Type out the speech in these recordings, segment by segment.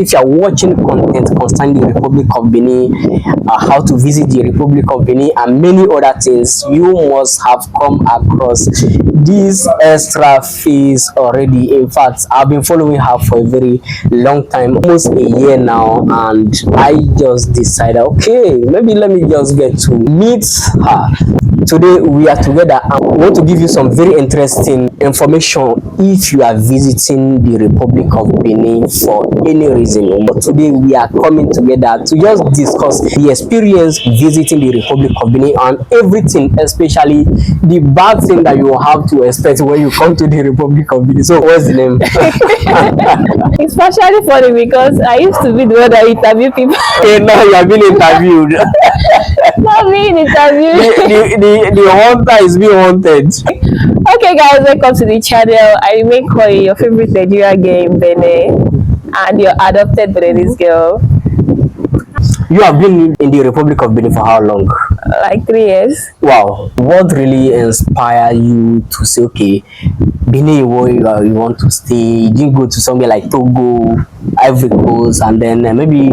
If you are watching content concerning the Republic of Benin, how to visit the Republic of Benin, and many other things, you must have come across this extra fees already. In fact, I've been following her for a very long time, almost a year now, and I just decided, okay, maybe let me just get to meet her. Today we are together and we want to give you some very interesting information if you are visiting the Republic of Benin for any reason. But today we are coming together to just discuss the experience visiting the Republic of Benin and everything, especially the bad thing that you have to expect when you come to the Republic of Benin. So what's the name? It's partially funny because I used to be the one that interview people. Okay, now you have been interviewed. Not being interviewed. The hunter is being hunted. Okay guys, welcome to the channel. I remain Koi, your favorite Nigerian girl in Benin, and your adopted Beninese girl. You have been in the Republic of Benin for how long? Like 3 years. Wow. What really inspired you to say, okay, Benin, where you want to stay? You didn't go to somewhere like Togo, Ivory Coast, and then maybe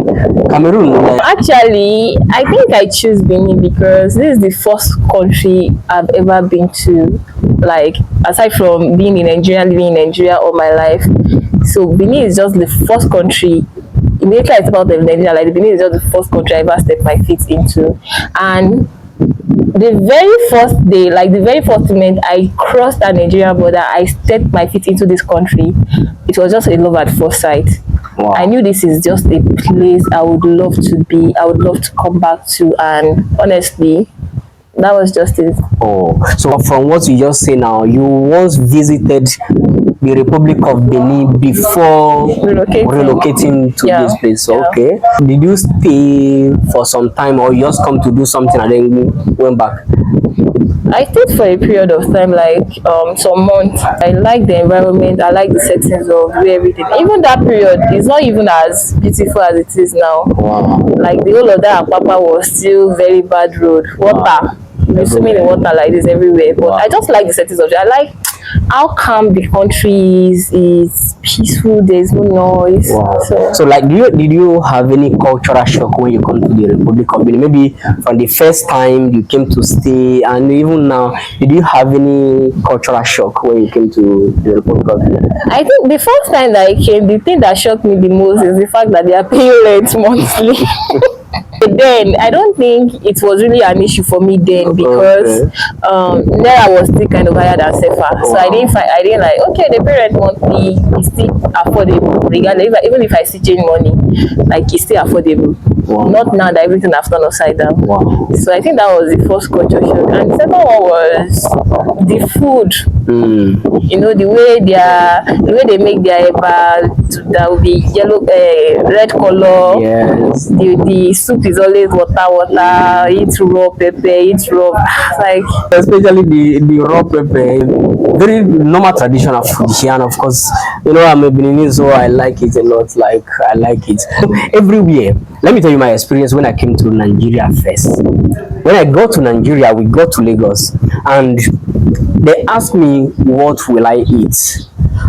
Cameroon? Actually, I think I choose Benin because this is the first country I've ever been to. Like, aside from being in Nigeria, living in Nigeria all my life. So Benin is just the first country. Immediately I thought of Nigeria, like Benin is just the first country I ever stepped my feet into. And the very first day, like the very first moment I crossed the Nigerian border, I stepped my feet into this country. It was just a love at first sight. Wow. I knew this is just a place I would love to be, I would love to come back to, and honestly, that was just it. Oh, so from what you just say now, you once visited the Republic of Benin before relocating to this place. Yeah. Okay. Did you stay for some time or you just come to do something and then went back? I stayed for a period of time, like some months. I like the environment, I like the settings of where everything. Even that period is not even as beautiful as it is now. Wow. Like the whole of that Apapa was still very bad road. Water. There's so many water like this everywhere. But I just like the settings of it. I like how calm the country is. It's peaceful, there's no noise. Wow. So like did you have any cultural shock when you come to the Republic of Benin? Maybe from the first time you came to stay and even now, did you have any cultural shock when you came to the Republic of Benin? I think the first time that I came, the thing that shocked me the most is the fact that they are paying rent monthly. Then I don't think it was really an issue for me then because there I was still kind of higher than Sefa, so I didn't like, okay, the parent monthly is still affordable regardless, even if I still change money, like it's still affordable. Wow. Not now that everything has turned upside down. Wow. So I think that was the first culture shock, and the second one was the food. You know, the way they make their eba, that will be yellow, red color. Yes. The soup is always water, eat raw pepper, eat raw, like especially the raw pepper, very normal tradition of food here. And of course, you know, I'm a Beninese, so I like it a lot. Like I like it everywhere. Let me tell you my experience when I came to Nigeria first. When I got to Nigeria, we got to Lagos, and they asked me what will I eat,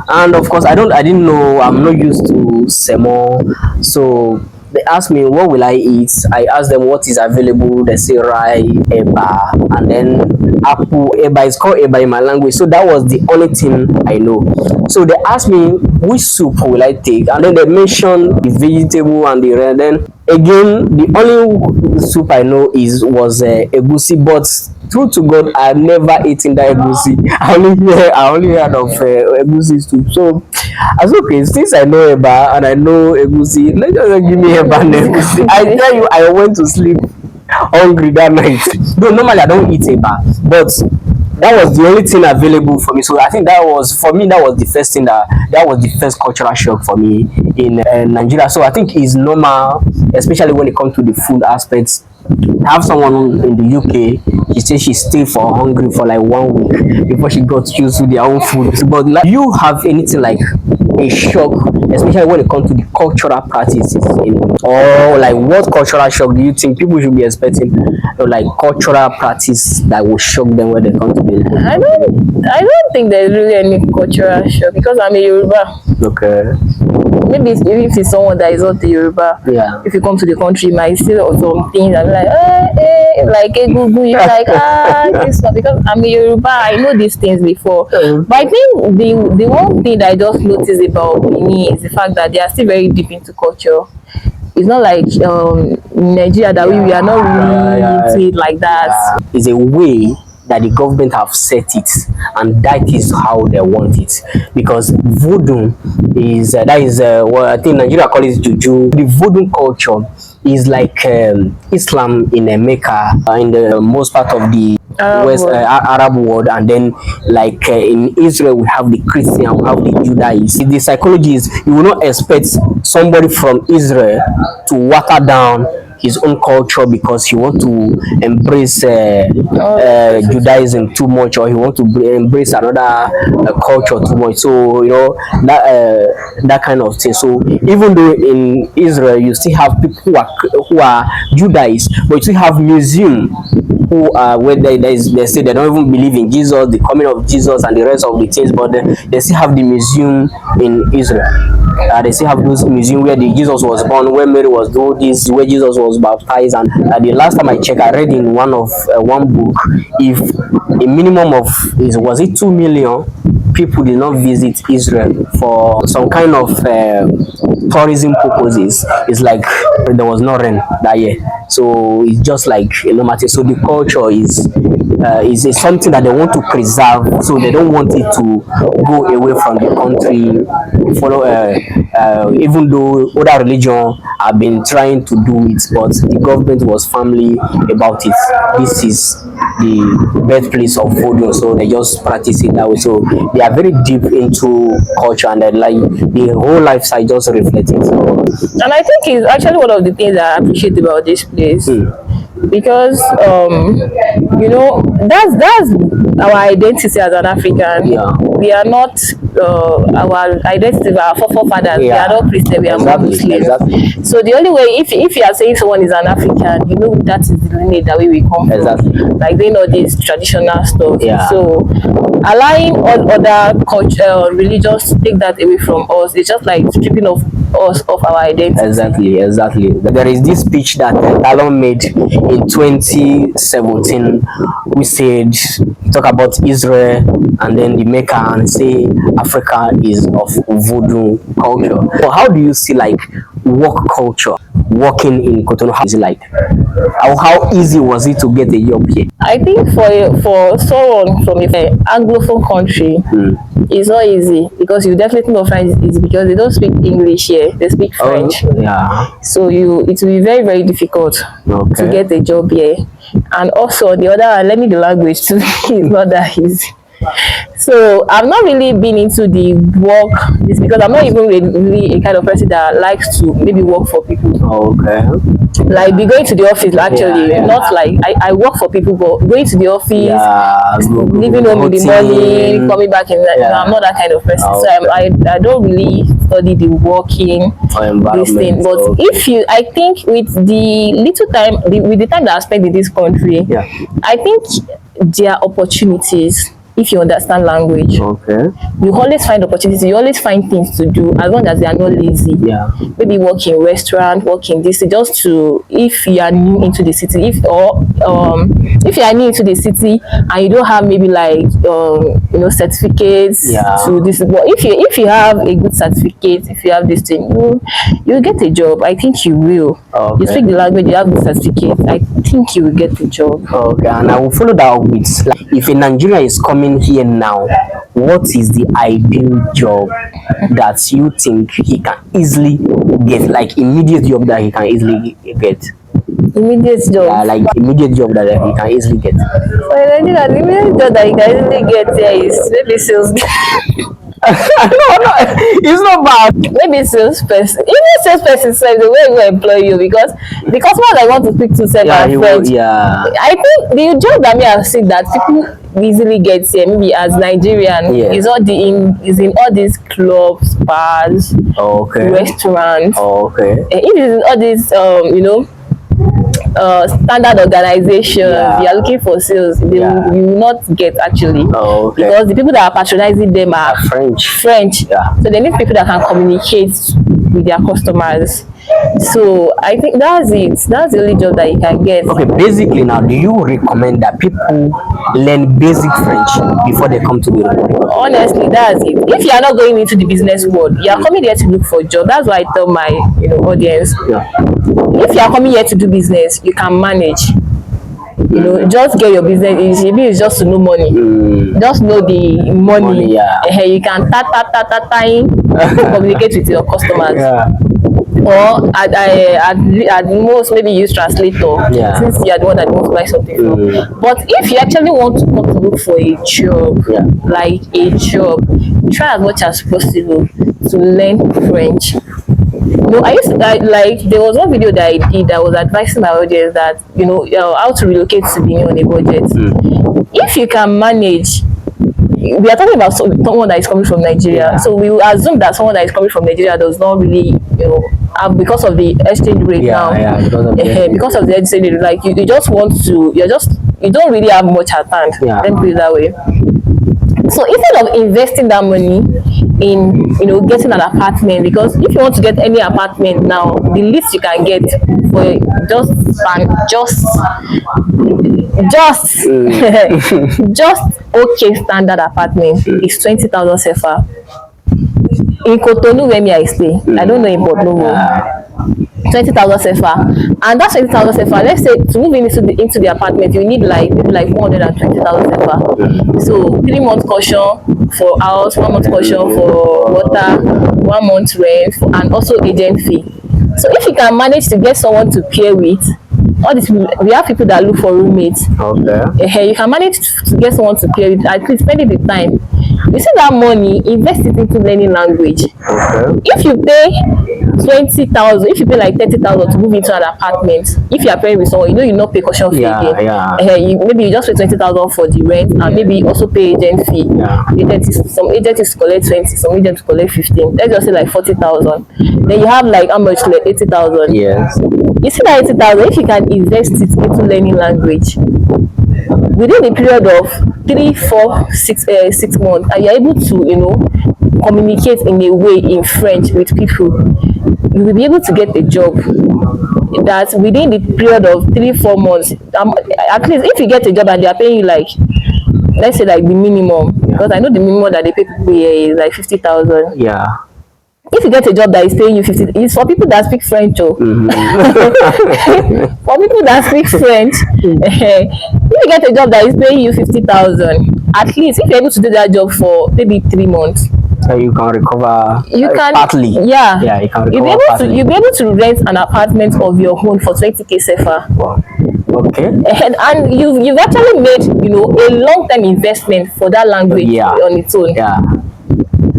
and of course I didn't know. I'm not used to semo, so they asked me what will I eat. I asked them what is available. They say rice, eba, and then apple. Eba is called eba in my language, so that was the only thing I know. So they asked me which soup will I take, and then they mentioned the vegetable and the red. Then again, the only soup I know was egusi, but true to God, I've never eaten that egusi. I only heard of egusi soup. So I was okay, since I know eba and I know egusi, let's just give me eba and egusi. I tell you, I went to sleep hungry that night. Though normally I don't eat eba, but that was the only thing available for me. So I think that was the first thing that was the first cultural shock for me in Nigeria. So I think it's normal, especially when it comes to the food aspects. I have someone in the UK. She said she stayed for hungry for like 1 week before she got used to their own food. But like, do you have anything like a shock, especially when it comes to the cultural practices, or like what cultural shock do you think people should be expecting, or like cultural practice that will shock them when they come to the? I don't think there's really any cultural shock because I'm a Yoruba. Okay. maybe even if it's someone that is not the Yoruba, Yeah. if you come to the country, you might see some things and be like, like a Google, you're like, this one, because I'm a Yoruba, I know these things before. But I think the one thing that I just noticed about me is the fact that they are still very deep into culture. It's not like in Nigeria that we are not really into it like that. It's a way that the government have set it, and that is how they want it. Because voodoo is what I think Nigeria call it juju. The voodoo culture is like Islam in Mecca, in the most part of the Arab world, and then like in Israel we have the Christian, we have the Judaism. The psychology is you will not expect somebody from Israel to water down his own culture because he want to embrace Judaism too much, or he want to embrace another culture too much. So you know that kind of thing. So even though in Israel you still have people who are Judaists, but you still have museum who where they say they don't even believe in Jesus, the coming of Jesus, and the rest of the things, but they still have the museum in Israel. They still have those museum where Jesus was born, where Mary was doing this, where Jesus was baptized. And the last time I checked, I read in one book, if a minimum of was it 2 million people did not visit Israel for some kind of tourism purposes, it's like there was no rain that year. So it's just like no matter. So the culture is something that they want to preserve, so they don't want it to go away from the country. Follow even though other religion have been trying to do it, but the government was firmly about it. This is the birthplace of voodoo, so they just practice it that way. So they are very deep into culture, and like the whole lifestyle just reflects it. And I think it's actually one of the things that I appreciate about this place. Because you know, that's our identity as an African. Yeah. We are not our identity, our forefathers. We are not Christian, we are Muslims. Exactly. So the only way, if you are saying someone is an African, you know that is the lineage that way we come from. Like they know this traditional stuff. Yeah. So allowing all other culture religions to take that away from us, it's just like stripping off us of our identity. Exactly. There is this speech that Talon made in 2017. We said talk about Israel and then the Mecca and say Africa is of voodoo culture. So how do you see like work culture working in Cotonou? How is it like? How easy was it to get a job here? I think for someone from an Anglophone country, it's not easy, because you definitely not find it easy because they don't speak English here, they speak French. So it will be very, very difficult to get a job here. And also the other hand, learning the language too is not that easy. So I've not really been into the work, it's because I'm not even really a kind of person that likes to maybe work for people. Like be going to the office actually, not like I work for people, but going to the office, leaving home in the morning, coming back in the I'm not that kind of person. So I don't really study the working this thing. But I think with the little time, with the time that I spent in this country, I think there are opportunities. If you understand language, you always find opportunities, you always find things to do as long as they are not lazy. Maybe work in restaurant, work in this, just to, if you are new into the city, if you are new into the city and you don't have maybe like certificates to this, but if you have a good certificate, if you have this thing, you get a job. I think you will. You speak the language, you have the certificate, I think you will get the job. And I will follow that up with, like, if a Nigerian is coming here now, what is the ideal job that you think he can easily get, like immediate job that he can easily get? Immediate job? Like immediate job that he can easily get. So I think that the immediate job that he can easily get here is maybe sales. No, it's not bad. Maybe salesperson. Even salesperson said the way we employ you, because the customers I want to speak to said French. I think the job that me have seen that people easily get here, maybe as Nigerian, is in all these clubs, bars, restaurants. If it's in all these standard organizations, you are looking for sales, you will not get actually, because the people that are patronizing them are French. So they need people that can communicate with their customers. So I think that's it. That's the only job that you can get. Okay, basically now, do you recommend that people learn basic French before they come to the Republic? Honestly, that's it. If you are not going into the business world, you are coming here to look for a job. That's why I tell my audience. Yeah. If you are coming here to do business, you can manage. Just get your business. It's just to know money. Just know the money. Yeah. You can communicate with your customers. Yeah. Or at most maybe use translator, since you are the one that wants to buy something from. But if you actually want to come to look for a job, like a job, try as much as possible to learn French. I used to like there was one video that I did that was advising my audience that how to relocate to Benin on a budget. If you can manage, we are talking about someone that is coming from Nigeria, so we will assume that someone that is coming from Nigeria does not really because of the exchange rate now. Because of the exchange rate, like you just want to, you don't really have much at hand. Let me put it that way. So instead of investing that money in getting an apartment, because if you want to get any apartment now, the least you can get for just okay standard apartment is 20,000 CFA. In Cotonou, where I stay, I don't know in Bordeaux. 20,000 CFA, and that's 20,000 CFA. Let's say to move into the apartment, you need maybe 420,000 CFA. So 3 months caution for house, 1 month caution for water, 1 month rent, and also agent fee. So if you can manage to get someone to pair with, all these people, we have people that look for roommates. You can manage to get someone to pair with, at least spend the time. You see that money, invest it into learning language. If you pay 20,000, if you pay like 30,000 to move into an apartment, if you are paying with someone, you not pay caution fee again. Maybe you just pay 20,000 for the rent, and maybe also pay agent fee. Some agents collect 20, some agents collect 15. Let's just say like 40,000. Then you have like how much? Like 80,000. Yes. You see that 80,000, if you can invest it into learning language within the period of 3, 4, 6 months, and you're able to communicate in a way in French with people, you will be able to get a job that within the period of 3, 4 months, at least if you get a job and they are paying you like, let's say like the minimum, because I know the minimum that they pay people here is like 50,000. If you get a job that is paying you 50, it's for people that speak French. For people that speak French, if you get a job that is paying you 50,000, at least if you're able to do that job for maybe 3 months, you can recover. You can partly. You can recover. You'll be able to rent an apartment of your own for 20k CFA. Wow. Okay. And you've actually made a long-term investment for that language on its own.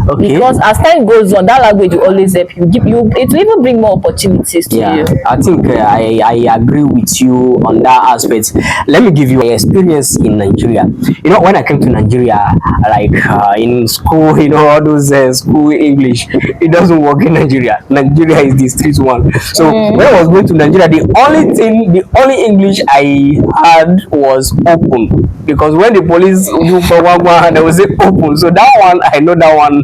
Okay. Because as time goes on, that language will always help you. It will even bring more opportunities to you. I think I agree with you on that aspect. Let me give you an experience in Nigeria. When I came to Nigeria, like in school, all those school English, it doesn't work in Nigeria. Nigeria is the street one. So when I was going to Nigeria, the only English I had was open. Because when the police do for one, they will say open. So that one, I know that one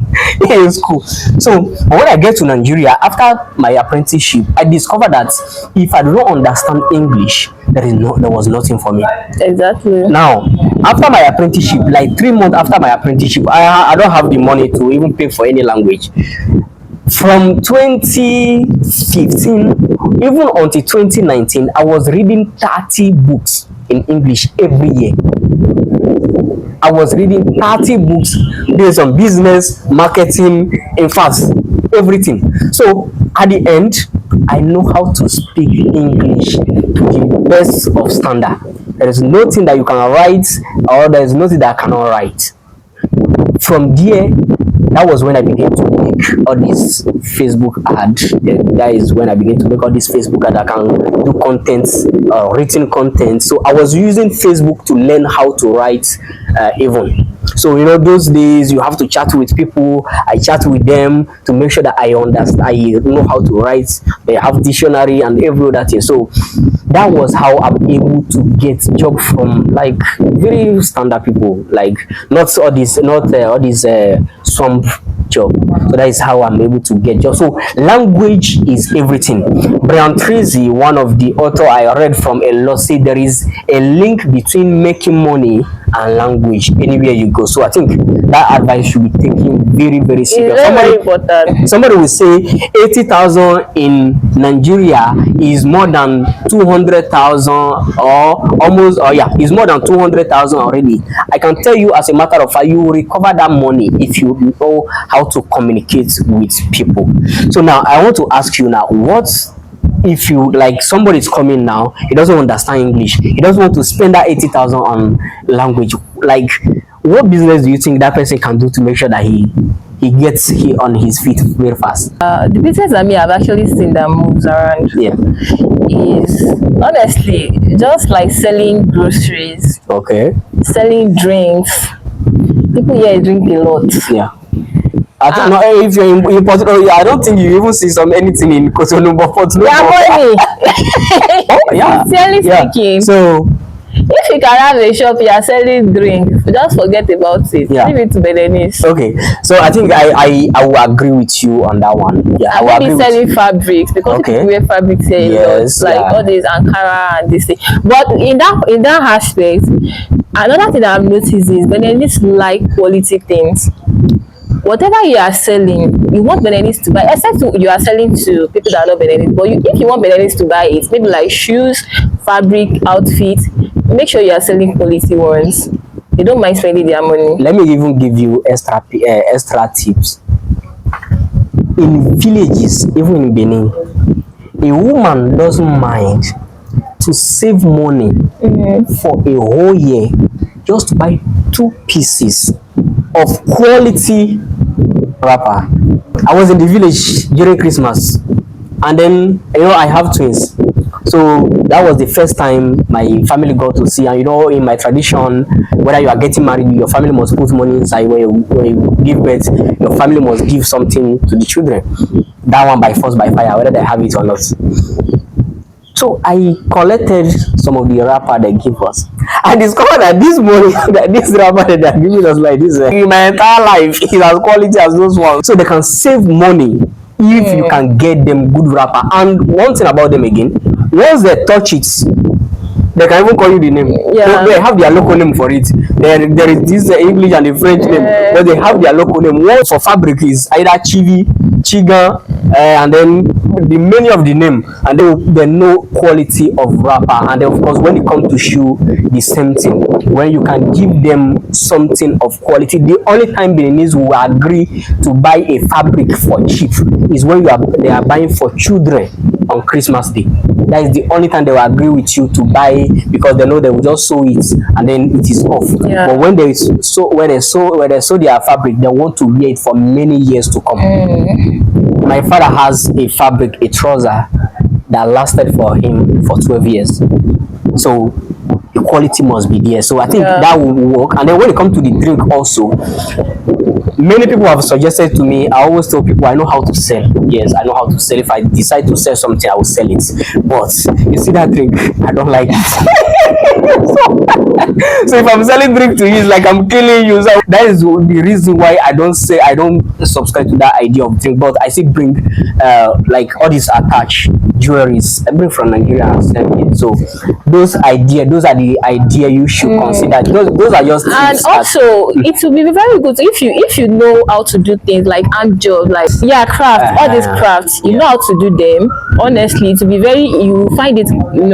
in school. So when I get to Nigeria after my apprenticeship, I discovered that if I do not understand English, there was nothing for me. Exactly. Now after my apprenticeship, like 3 months after my apprenticeship, I don't have the money to even pay for any language. From 2015 even until 2019, I was reading 30 books in English every year. I was reading 30 books based on business, marketing, in fact, everything. So at the end, I know how to speak English to the best of standard. There is nothing that you can write, or there is nothing that I cannot write. From there, that was when I began to make all these Facebook ads. That is when I began to make all these Facebook ads. I can do content, written content. So I was using Facebook to learn how to write even. So those days you have to chat with people. I chat with them to make sure that I understand, I know how to write. They have dictionary and every other thing. So that was how I'm able to get job from like very standard people, like not all these swamp job. So that is how I'm able to get jobs. So language is everything. Brian Tracy, one of the author I read from a lot, said there is a link between making money and language anywhere you go. So I think that advice should be taken very, very serious. It's very important. Somebody will say 80,000 in Nigeria is more than 200,000 or almost, or yeah, is more than 200,000 already. I can tell you as a matter of fact, you will recover that money if you know how to communicate with people. So now I want to ask you now, what if you, like, somebody is coming now, he doesn't understand English, he doesn't want to spend that 80,000 on language, like, what business do you think that person can do to make sure that he gets on his feet very fast? The business that me I've actually seen that moves around, Yeah, is honestly just like selling groceries, okay, selling drinks. People here drink a lot. yeah. I don't know if you're in Portugal. I don't think you even see anything in Cotonou, but Portugal. Yeah, money. Oh yeah. Sincerely speaking. So If you can have a shop, you are selling drink, just forget about it. Yeah. Leave it to Beninese. Okay, so I think I will agree with you on that one. Yeah, I will maybe agree with selling you. fabrics, because Okay. people wear fabrics here, Yes, like yeah. all this Ankara and this thing. But in that aspect, another thing that I've noticed is Beninese like quality things. Whatever you are selling, you want Beninese to buy, except you are selling to people that are not Beninese. But if you want Beninese to buy it, maybe like shoes, fabric, outfit, make sure you are selling quality ones. They don't mind spending their money. Let me even give you extra tips. In villages, even in Benin, a woman doesn't mind to save money for a whole year just to buy 2 pieces of quality wrapper. I was in the village during Christmas, and then I have twins, so that was the first time my family got to see. And in my tradition, whether you are getting married, your family must put money inside. When you give birth, your family must give something to the children. That one by force, by fire, whether they have it or not. So I collected some of the wrapper they give us. I discovered that this money, that this wrapper that they're giving us like this, in my entire life, is as quality as those ones. So they can save money if you can get them good wrapper. And one thing about them again, once they touch it, they can even call you the name. Yeah. They have their local name for it. There is this English and the French name, but they have their local name. One for fabric is either Chivi, Chiga, and then the many of the name, and they know quality of wrapper. And then of course, when it comes to shoe, the same thing. When you can give them something of quality, the only time Beninese will agree to buy a fabric for cheap is when they are buying for children on Christmas Day. That is the only time they will agree with you to buy, because they know they will just sew it and then it is off. Yeah. But when they sew their fabric, they want to wear it for many years to come. My father has a fabric, a trouser that lasted for him for 12 years. So the quality must be there. So I think that will work. And then when it comes to the drink also, many people have suggested to me, I always tell people I know how to sell. Yes, I know how to sell. If I decide to sell something, I will sell it. But you see that drink, I don't like it. So if I'm selling drink to you, it's like I'm killing you. So that is the reason why I don't subscribe to that idea of drink. But I still bring like all these attached jewelries. I bring from Nigeria and sell it. So those are the idea you should consider. Those are just And tips also, it will be very good if you know how to do things like hand job, like craft, all these crafts. You know how to do them. Honestly, it will be you find it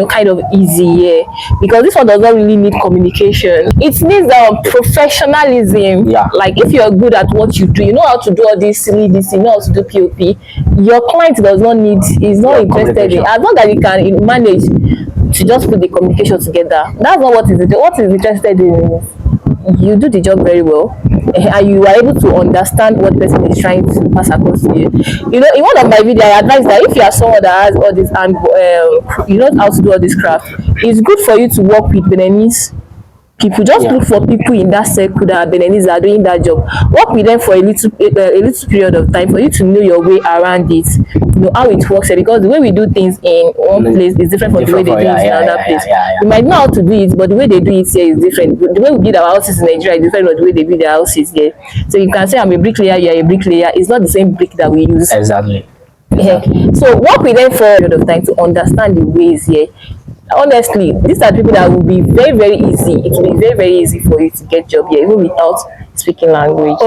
kind of easy, because this one does not really need communication. It needs professionalism. Yeah. Like if you're good at what you do, you know how to do all this silly this, you know how to do POP. Your client is not interested in, as long as you can manage to just put the communication together. That's not what is interested in. You do the job very well, and you are able to understand what the person is trying to pass across to you. In one of my videos, I advise that if you are someone that has all this and you know how to do all this craft, it's good for you to work with Beninese people. Just look for people in that circle that are Beninese that are doing that job. Work with them for a little period of time for you to know your way around it, know how it works. Because the way we do things in one place is different from the way they do it in another place. You might know how to do it, but the way they do it here is different. The way we build our houses in Nigeria is different from the way they build their houses here. So you can say I'm a bricklayer, you're a bricklayer. It's not the same brick that we use. Exactly. Yeah. So work with them for a period of time to understand the ways here. Honestly, these are people that will be very, very easy. It will be very, very easy for you to get job here, even without speaking language.